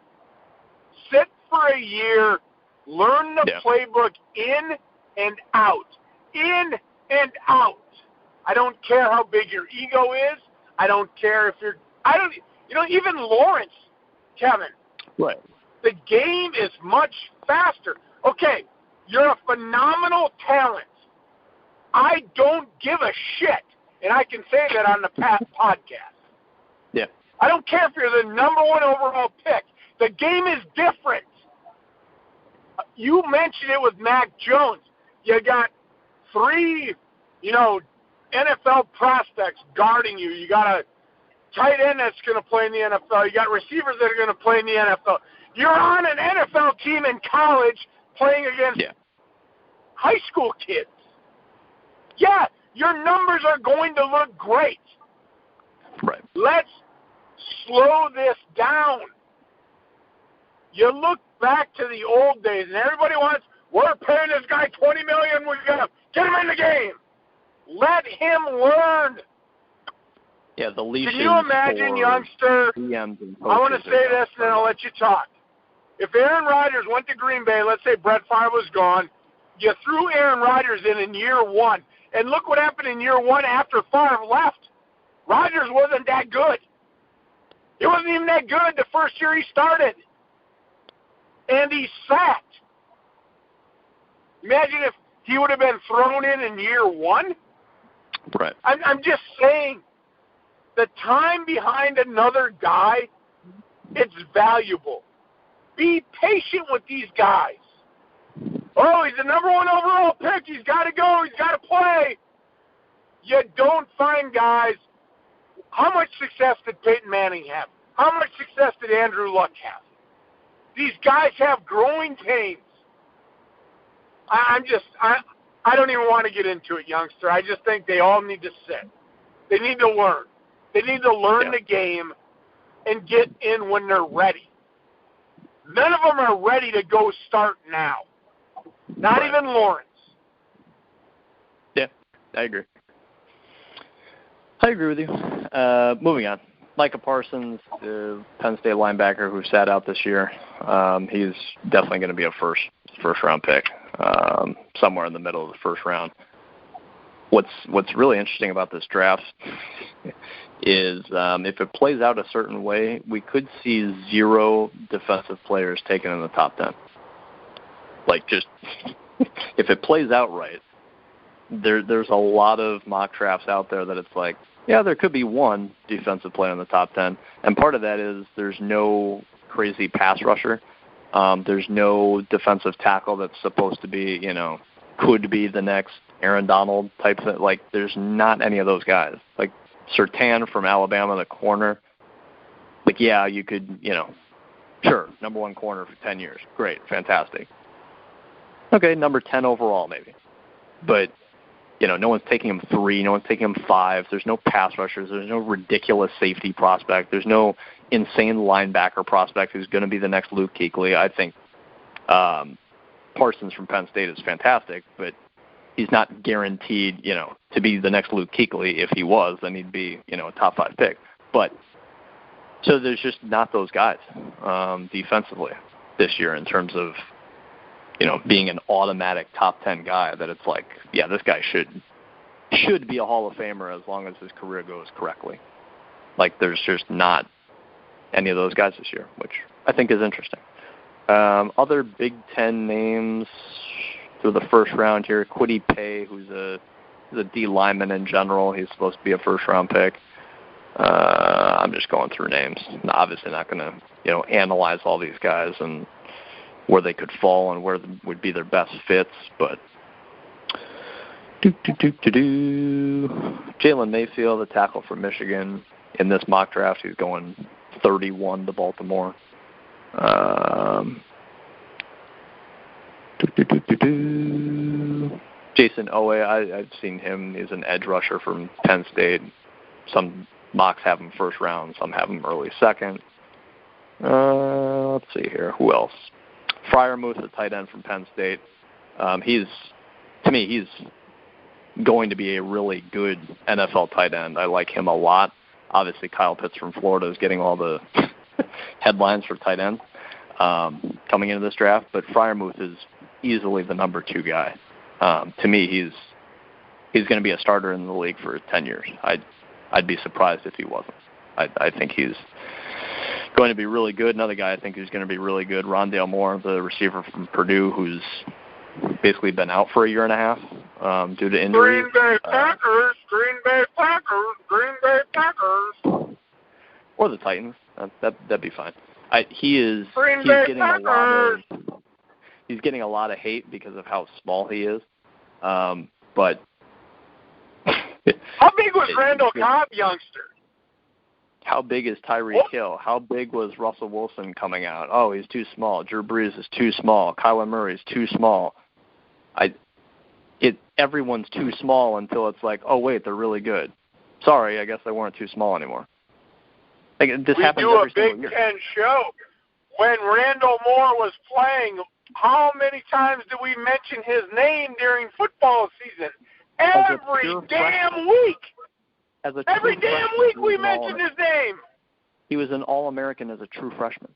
D: Sit for a year, learn the playbook in and out. In and out. I don't care how big your ego is. I don't care if you're even Lawrence, Kevin.
E: Right.
D: The game is much faster. Okay, you're a phenomenal talent. I don't give a shit, and I can say that on the podcast.
E: Yeah.
D: I don't care if you're the number 1 overall pick. The game is different. You mentioned it with Mac Jones. You got 3, NFL prospects guarding you. You got a tight end that's going to play in the NFL. You got receivers that are going to play in the NFL. You're on an NFL team in college playing against high school kids. Yeah, your numbers are going to look great.
E: Right.
D: Let's slow this down. You look back to the old days, and everybody wants, we're paying this guy $20 million. We're going to get him in the game. Let him learn.
E: Yeah, the leash.
D: Can you imagine, youngster? I want to say this, and then I'll let you talk. If Aaron Rodgers went to Green Bay, let's say Brett Favre was gone, you threw Aaron Rodgers in year 1, and look what happened in year 1 after Favre left. Rodgers wasn't that good. He wasn't even that good the first year he started. And he sat. Imagine if he would have been thrown in year one.
E: Right.
D: I'm just saying, the time behind another guy, it's valuable. Be patient with these guys. Oh, he's the number 1 overall pick. He's got to go. He's got to play. You don't find guys. How much success did Peyton Manning have? How much success did Andrew Luck have? These guys have growing pains. I don't even want to get into it, youngster. I just think they all need to sit. They need to learn. They need to learn the game and get in when they're ready. None of them are ready to go start now. Not even Lawrence.
E: Yeah, I agree. I agree with you. Moving on. Micah Parsons, the Penn State linebacker who sat out this year. He's definitely going to be a first-round pick, somewhere in the middle of the first round. What's really interesting about this draft is if it plays out a certain way, we could see 0 defensive players taken in the top 10. Like, just if it plays out right, there's a lot of mock drafts out there that it's like, yeah, there could be 1 defensive player in the top 10, and part of that is there's no crazy pass rusher. There's no defensive tackle that's supposed to be, could be the next Aaron Donald type thing. Like, there's not any of those guys. Like, Surtain from Alabama, the corner, like, yeah, you could, sure, number 1 corner for 10 years. Great, fantastic. Okay, number 10 overall maybe. But, no one's taking him 3, no one's taking him 5. There's no pass rushers. There's no ridiculous safety prospect. There's no insane linebacker prospect who's going to be the next Luke Kuechly. I think Parsons from Penn State is fantastic, but he's not guaranteed, to be the next Luke Kuechly. If he was, then he'd be, a top 5 pick. But so there's just not those guys defensively this year in terms of, being an automatic top 10 guy that it's like, yeah, this guy should be a Hall of Famer as long as his career goes correctly. Like, there's just not any of those guys this year, which I think is interesting. Other Big Ten names through the first round here, Kwity Paye, who's a D lineman in general. He's supposed to be a first-round pick. I'm just going through names. Obviously not going to, analyze all these guys and where they could fall and where would be their best fits, but Jalen Mayfield, the tackle from Michigan, in this mock draft, he's going 31 to Baltimore. Jason Owe, I've seen him. He's an edge rusher from Penn State. Some mocks have him first round, some have him early second. Let's see here. Who else? Freiermuth, the tight end from Penn State. He's going to be a really good NFL tight end. I like him a lot. Obviously, Kyle Pitts from Florida is getting all the headlines for tight ends coming into this draft, but Freiermuth is easily the number 2 guy. To me, he's going to be a starter in the league for 10 years. I'd be surprised if he wasn't. I think he's going to be really good. Another guy I think who's going to be really good, Dalmore, the receiver from Purdue, who's basically been out for a year and a half due to injury.
D: Green Bay Packers, Green Bay Packers, Green Bay Packers.
E: Or the Titans. That'd be fine. He's getting a lot of hate because of how small he is. But
D: how big was Randall Cobb, youngster?
E: How big is Tyreek Hill? How big was Russell Wilson coming out? Oh, he's too small. Drew Brees is too small. Kyler Murray is too small. Everyone's too small until it's like, oh wait, they're really good. Sorry, I guess they weren't too small anymore. Like, this happens every single year.
D: We do a Big Ten show. When Randall Moore was playing, how many times did we mention his name during football season? Every damn week. Every damn week we mentioned his name.
E: He was an All-American as a true freshman.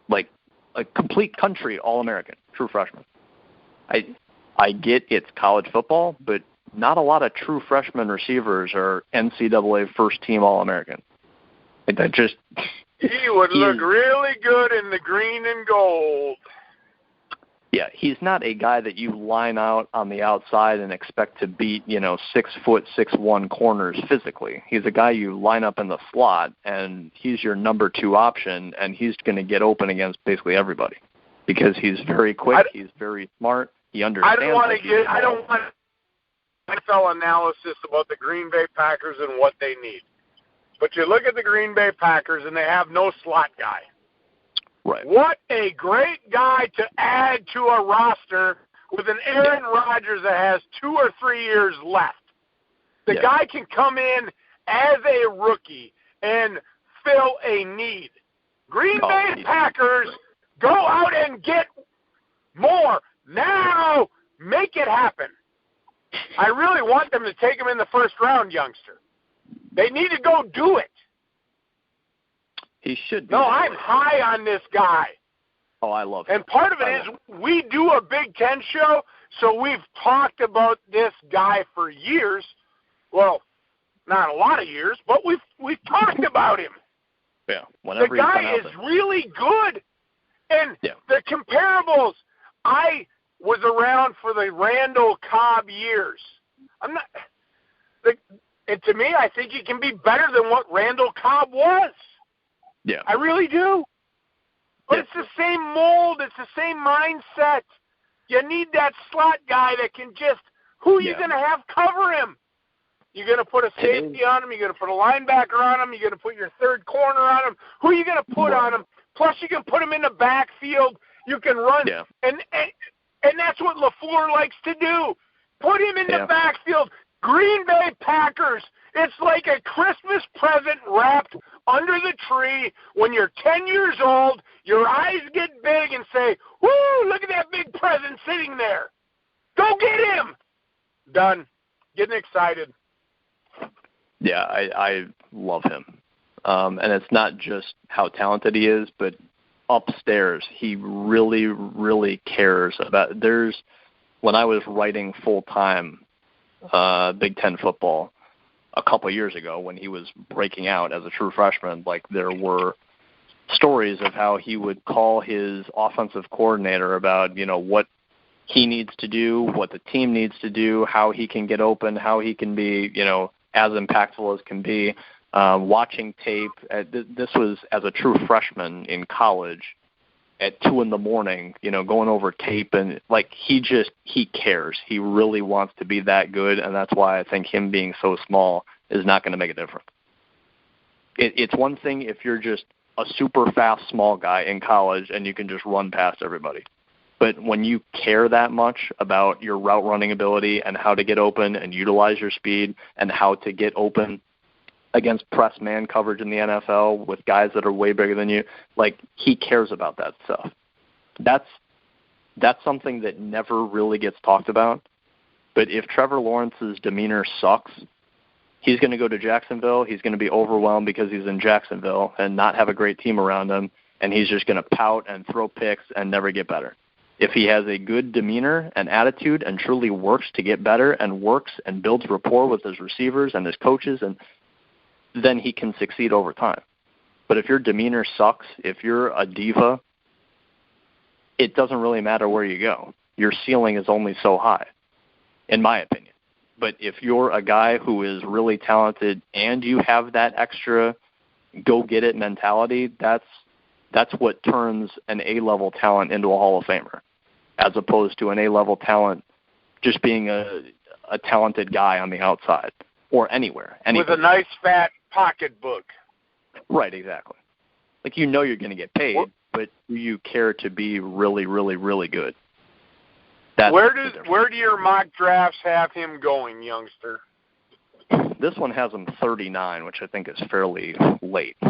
E: Like, a complete country All-American, true freshman. I get it's college football, but not a lot of true freshman receivers are NCAA first-team All-American. He
D: would look really good in the green and gold.
E: Yeah, he's not a guy that you line out on the outside and expect to beat, 6', 6'1" corners physically. He's a guy you line up in the slot, and he's your number 2 option, and he's going to get open against basically everybody because he's very quick, he's very smart, he understands.
D: I don't want NFL analysis about the Green Bay Packers and what they need. But you look at the Green Bay Packers, and they have no slot guy.
E: Right.
D: What a great guy to add to a roster with an Aaron Rodgers that has 2 or 3 years left. The guy can come in as a rookie and fill a need. Green Bay Packers, go out and get more. Now, make it happen. I really want them to take him in the first round, youngster. They need to go do it.
E: He should be.
D: No, I'm high on this guy.
E: Oh, I love him.
D: And part of it is we do a Big Ten show, so we've talked about this guy for years. Well, not a lot of years, but we've talked about him.
E: Yeah,
D: the guy is really good. And the comparables, I was around for the Randall Cobb years. And to me, I think he can be better than what Randall Cobb was.
E: Yeah.
D: I really do. But it's the same mold. It's the same mindset. You need that slot guy that can just, who are you going to have cover him? You're going to put a safety on him. You're going to put a linebacker on him. You're going to put your third corner on him. Who are you going to put on him? Plus, you can put him in the backfield. You can run.
E: Yeah.
D: And that's what LaFleur likes to do. Put him in the backfield. Green Bay Packers, it's like a Christmas present wrapped under the tree. When you're 10 years old, your eyes get big and say, woo, look at that big present sitting there. Go get him. Done. Getting excited.
E: Yeah, I love him. And it's not just how talented he is, but upstairs, he really, really cares about. When I was writing full-time Big Ten football a couple of years ago when he was breaking out as a true freshman, there were stories of how he would call his offensive coordinator about, what he needs to do, what the team needs to do, how he can get open, how he can be, as impactful as can be. Watching tape. This was as a true freshman in college at 2 a.m, going over tape, and he cares. He really wants to be that good, and that's why I think him being so small is not going to make a difference. It's one thing if you're just a super fast small guy in college and you can just run past everybody. But when you care that much about your route running ability and how to get open and utilize your speed and how to get open against press man coverage in the NFL with guys that are way bigger than you, he cares about that stuff. That's something that never really gets talked about. But if Trevor Lawrence's demeanor sucks, he's going to go to Jacksonville. He's going to be overwhelmed because he's in Jacksonville and not have a great team around him, and he's just going to pout and throw picks and never get better. If he has a good demeanor and attitude and truly works to get better and works and builds rapport with his receivers and his coaches, and then he can succeed over time. But if your demeanor sucks, if you're a diva, it doesn't really matter where you go. Your ceiling is only so high, in my opinion. But if you're a guy who is really talented and you have that extra go-get-it mentality, that's what turns an A-level talent into a Hall of Famer, as opposed to an A-level talent just being a talented guy on the outside or anywhere.
D: With a nice fat pocketbook.
E: Right, exactly. You're going to get paid, but you care to be really, really, really good.
D: Where do your mock drafts have him going, youngster?
E: This one has him 39, which I think is fairly late.
D: So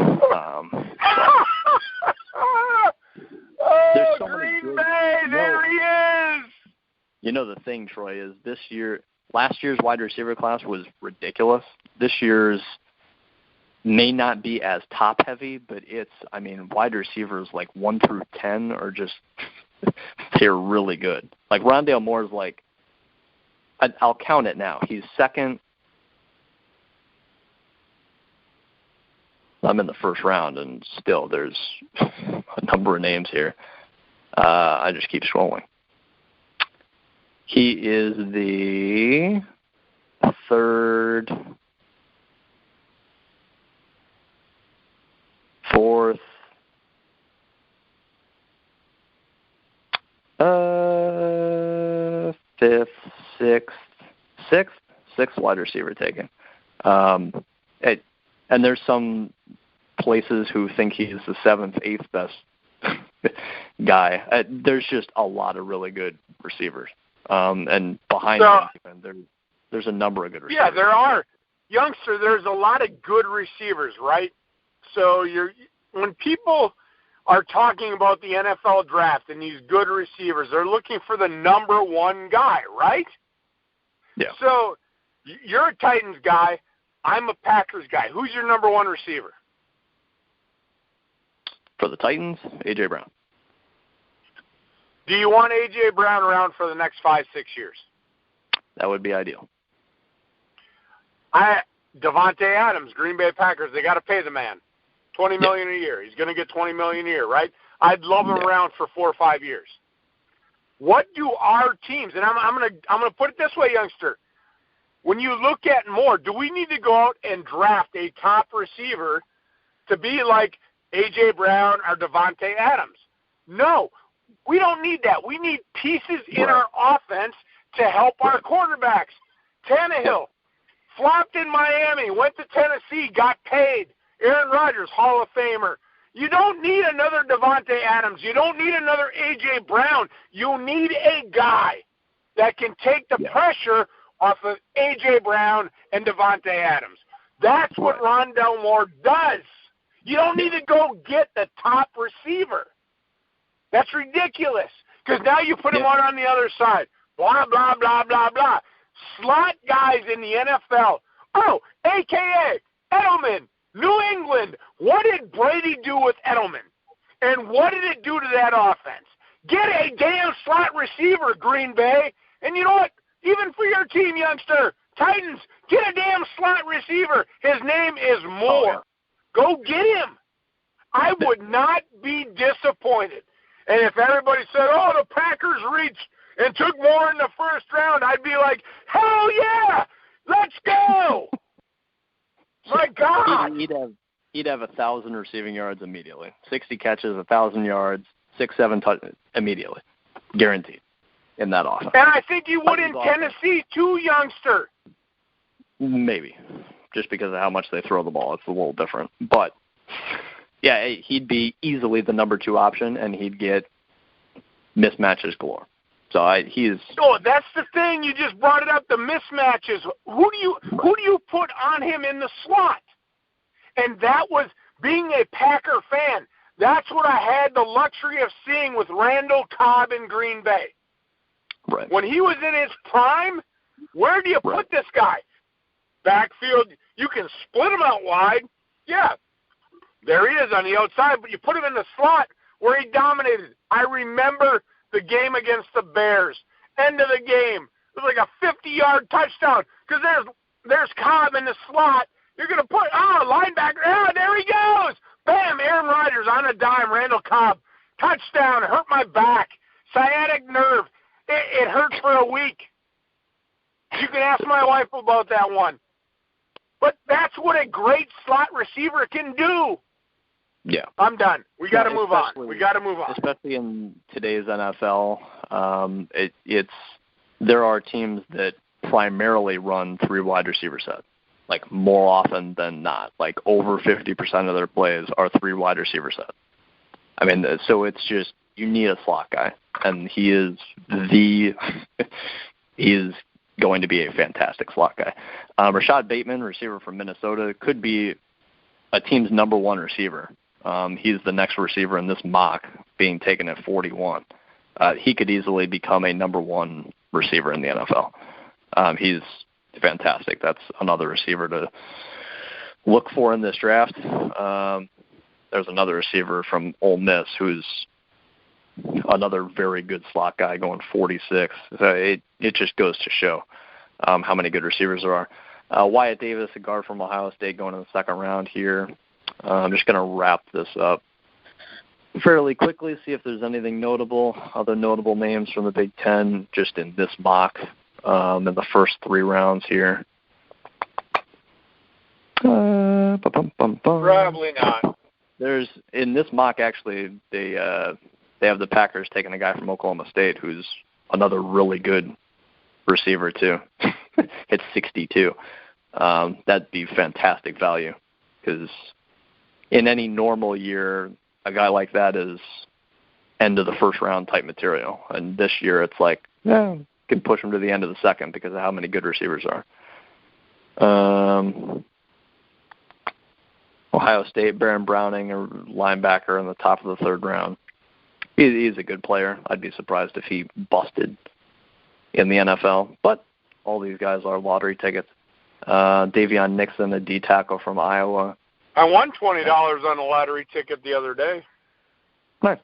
D: Green Bay, there he is!
E: The thing, Troy, is last year's wide receiver class was ridiculous. This year's may not be as top-heavy, but wide receivers 1 through 10 are just, they're really good. Rondale Moore's I'll count it now. He's second. I'm in the first round, and still there's a number of names here. I just keep scrolling. He is the third, fourth, fifth, sixth wide receiver taken. And there's some places who think he's the seventh, eighth best guy. There's just a lot of really good receivers. And behind him, there's a number of good receivers.
D: Yeah, there are. Youngster, there's a lot of good receivers, right? So when people are talking about the NFL draft and these good receivers, they're looking for the number one guy, right?
E: Yeah.
D: So you're a Titans guy. I'm a Packers guy. Who's your number one receiver?
E: For the Titans, A.J. Brown.
D: Do you want A.J. Brown around for the next 5-6 years?
E: That would be ideal.
D: Davante Adams, Green Bay Packers, they got to pay the man $20 million a year. He's going to get $20 million a year, right? I'd love him around for 4 or 5 years. What do our teams, and I'm going to put it this way, youngster, when you look at more, do we need to go out and draft a top receiver to be like A.J. Brown or Davante Adams? No, we don't need that. We need pieces in our offense to help our quarterbacks. Tannehill flopped in Miami, went to Tennessee, got paid. Aaron Rodgers, Hall of Famer. You don't need another Davante Adams. You don't need another A.J. Brown. You need a guy that can take the pressure off of A.J. Brown and Davante Adams. That's what Ron Dalmore does. You don't need to go get the top receiver. That's ridiculous, because now you put him on the other side. Blah, blah, blah, blah, blah. Slot guys in the NFL. Oh, a.k.a. Edelman, New England. What did Brady do with Edelman? And what did it do to that offense? Get a damn slot receiver, Green Bay. And you know what? Even for your team, youngster, Titans, get a damn slot receiver. His name is Moore. Go get him. I would not be disappointed. And if everybody said, oh, the Packers reached and took Moore in the first round, I'd be like, hell yeah, let's go. My God.
E: He'd have 1,000 receiving yards immediately. 60 catches, 1,000 yards, 6-7 touchdowns immediately. Guaranteed in that offense.
D: And I think he would in Tennessee too, youngster.
E: Maybe. Just because of how much they throw the ball. It's a little different. But, yeah, he'd be easily the number 2 option, and he'd get mismatches galore. So he's.
D: Oh, that's the thing. You just brought it up. The mismatches. Who do you put on him in the slot? And that was being a Packer fan. That's what I had the luxury of seeing with Randall Cobb in Green Bay.
E: Right.
D: When he was in his prime, where do you put this guy? Backfield. You can split him out wide. Yeah, there he is on the outside, but you put him in the slot where he dominated. I remember the game against the Bears. End of the game. It was like a 50-yard touchdown because there's Cobb in the slot. You're going to put, linebacker. There he goes. Bam, Aaron Rodgers on a dime. Randall Cobb. Touchdown. It hurt my back. Sciatic nerve. It hurt for a week. You can ask my wife about that one. But that's what a great slot receiver can do.
E: Yeah.
D: I'm done. We got to move on.
E: Especially in today's NFL, there are teams that primarily run 3 wide receiver sets, like more often than not. Like over 50% of their plays are 3 wide receiver sets. I mean, so it's just you need a slot guy, and he is going to be a fantastic slot guy. Rashad Bateman, receiver from Minnesota, could be a team's number 1 receiver. He's the next receiver in this mock being taken at 41. He could easily become a number 1 receiver in the NFL. He's fantastic. That's another receiver to look for in this draft. There's another receiver from Ole Miss who's another very good slot guy going 46. So it just goes to show how many good receivers there are. Wyatt Davis, a guard from Ohio State, going in the second round here. I'm just going to wrap this up fairly quickly, see if there's anything notable, other notable names from the Big Ten just in this mock in the first 3 rounds here.
D: Probably not.
E: There's in this mock actually they have the Packers taking a guy from Oklahoma State who's another really good receiver too. It's 62. That'd be fantastic value because in any normal year, a guy like that is end of the first round type material, and this year it's like can push him to the end of the second because of how many good receivers are. Ohio State, Baron Browning, a linebacker in the top of the 3rd round. He's a good player. I'd be surprised if he busted in the NFL, but all these guys are lottery tickets. Davion Nixon, a D tackle from Iowa.
D: I won $20 on a lottery ticket the other day.
E: Nice.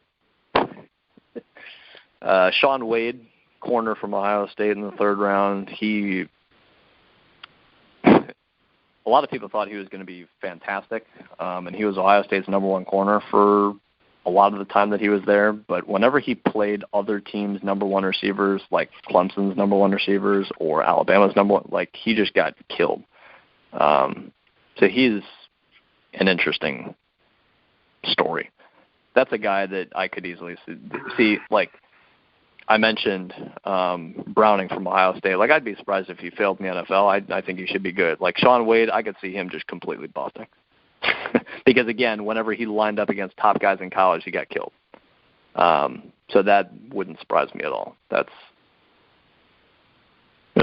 E: Sean Wade, corner from Ohio State in the 3rd round. A lot of people thought he was going to be fantastic, and he was Ohio State's number 1 corner for a lot of the time that he was there. But whenever he played other teams' number 1 receivers, like Clemson's number 1 receivers or Alabama's number 1, like he just got killed. So he's an interesting story. That's a guy that I could easily see like I mentioned Browning from Ohio State. Like, I'd be surprised if he failed in the NFL. I think he should be good. Like, Sean Wade, I could see him just completely busting. Because, again, whenever he lined up against top guys in college, he got killed. So that wouldn't surprise me at all. There's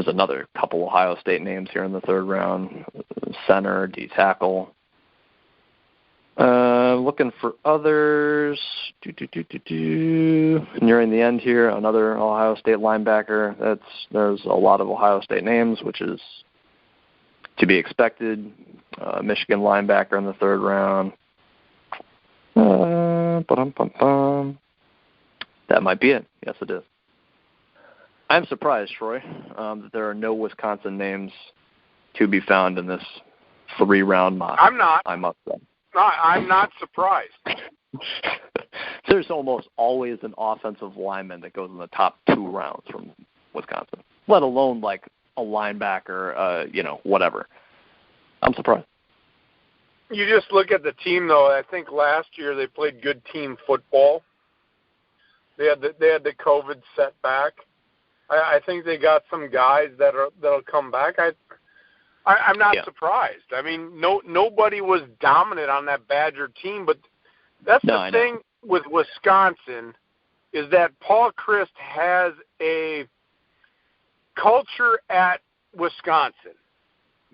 E: another couple Ohio State names here in the 3rd round. Center, D tackle. Looking for others. Nearing the end here, another Ohio State linebacker. There's a lot of Ohio State names, which is to be expected. Michigan linebacker in the 3rd round. That might be it. Yes, it is. I'm surprised, Troy, that there are no Wisconsin names to be found in this 3-round mock.
D: I'm not.
E: I must say.
D: No, I'm not surprised.
E: There's almost always an offensive lineman that goes in the top 2 rounds from Wisconsin, let alone like a linebacker, whatever. I'm surprised.
D: You just look at the team, though. I think last year they played good team football. They had the COVID setback. I think they got some guys that'll come back. I'm not surprised. I mean, nobody was dominant on that Badger team, but that's the thing with Wisconsin is that Paul Chryst has a culture at Wisconsin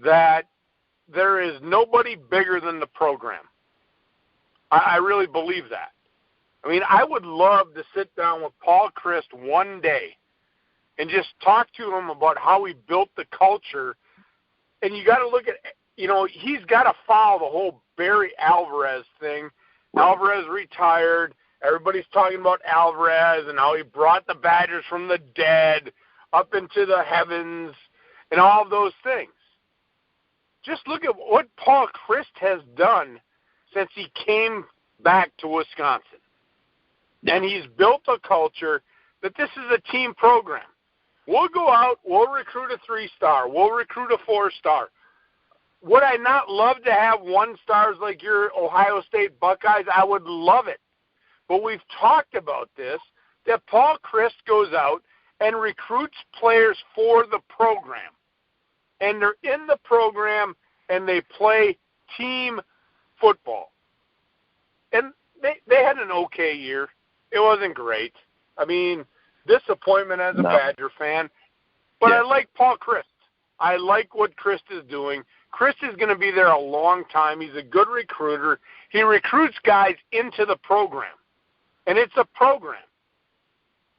D: that there is nobody bigger than the program. I really believe that. I mean, I would love to sit down with Paul Chryst one day and just talk to him about how he built the culture. And you got to look at, he's got to follow the whole Barry Alvarez thing. Alvarez retired. Everybody's talking about Alvarez and how he brought the Badgers from the dead up into the heavens and all of those things. Just look at what Paul Chryst has done since he came back to Wisconsin. And he's built a culture that this is a team program. We'll go out, we'll recruit a 3-star, we'll recruit a 4-star. Would I not love to have 1-stars like your Ohio State Buckeyes? I would love it. But we've talked about this, that Paul Chryst goes out and recruits players for the program. And they're in the program and they play team football. And they had an okay year. It wasn't great. I mean, disappointment as a Badger fan. But I like Paul Chryst. I like what Chryst is doing. Chryst is going to be there a long time. He's a good recruiter. He recruits guys into the program. And it's a program.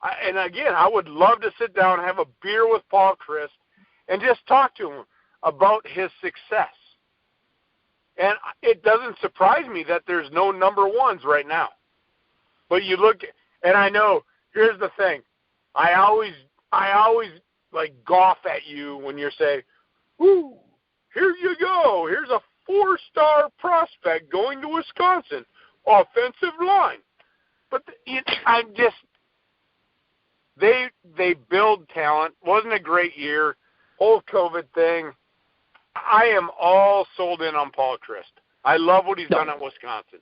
D: And again, I would love to sit down and have a beer with Paul Chryst and just talk to him about his success. And it doesn't surprise me that there's no number 1s right now. But you look, and I know, here's the thing. I always like golf at you when you're saying, "Ooh, here you go. Here's a 4-star prospect going to Wisconsin, offensive line." But I'm just they build talent. Wasn't a great year. Whole COVID thing. I am all sold in on Paul Christ. I love what he's done at Wisconsin.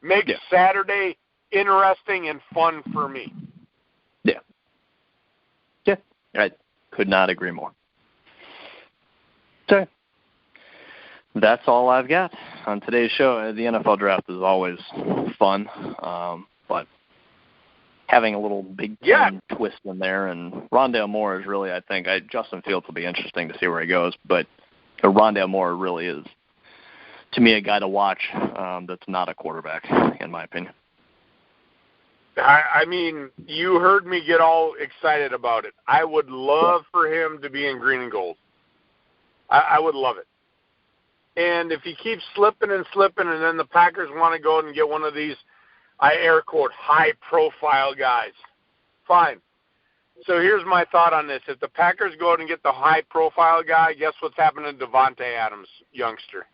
D: Makes Saturday interesting and fun for me.
E: Yeah. Yeah. I could not agree more. So that's all I've got on today's show. The NFL draft is always fun, but having a little Big Ten twist in there, and Rondale Moore is really, I think, Justin Fields will be interesting to see where he goes, but Rondale Moore really is, to me, a guy to watch that's not a quarterback, in my opinion.
D: I mean, you heard me get all excited about it. I would love for him to be in green and gold. I would love it. And if he keeps slipping and slipping, and then the Packers want to go and get one of these, I air quote, high-profile guys, fine. So here's my thought on this. If the Packers go out and get the high-profile guy, guess what's happening to Davante Adams, youngster?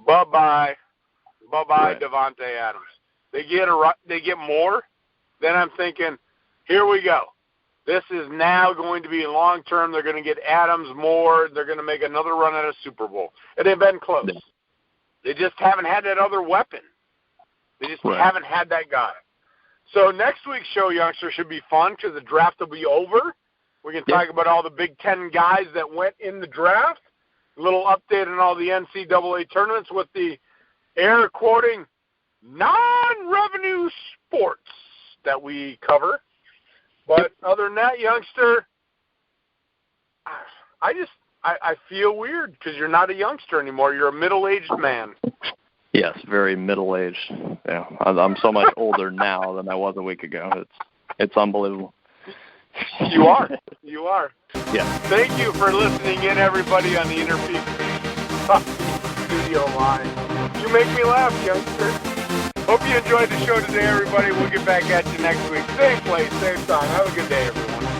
D: Bye-bye. Bye-bye, Davante Adams. They get more, then I'm thinking, here we go. This is now going to be long-term. They're going to get Adams more. They're going to make another run at a Super Bowl. And they've been close. They just haven't had that other weapon. They just haven't had that guy. So next week's show, youngster, should be fun because the draft will be over. We can talk about all the Big Ten guys that went in the draft. A little update on all the NCAA tournaments with the air quoting non-revenue sports that we cover. But other than that, youngster, I feel weird because you're not a youngster anymore. You're a middle-aged man.
E: Yes, very middle-aged. Yeah, I'm so much older now than I was a week ago. It's unbelievable.
D: You are. You are.
E: Yeah.
D: Thank you for listening in, everybody, on the Inner Peak Studio Line. You make me laugh, youngster. Hope you enjoyed the show today, everybody. We'll get back at you next week. Same place, same time. Have a good day, everyone.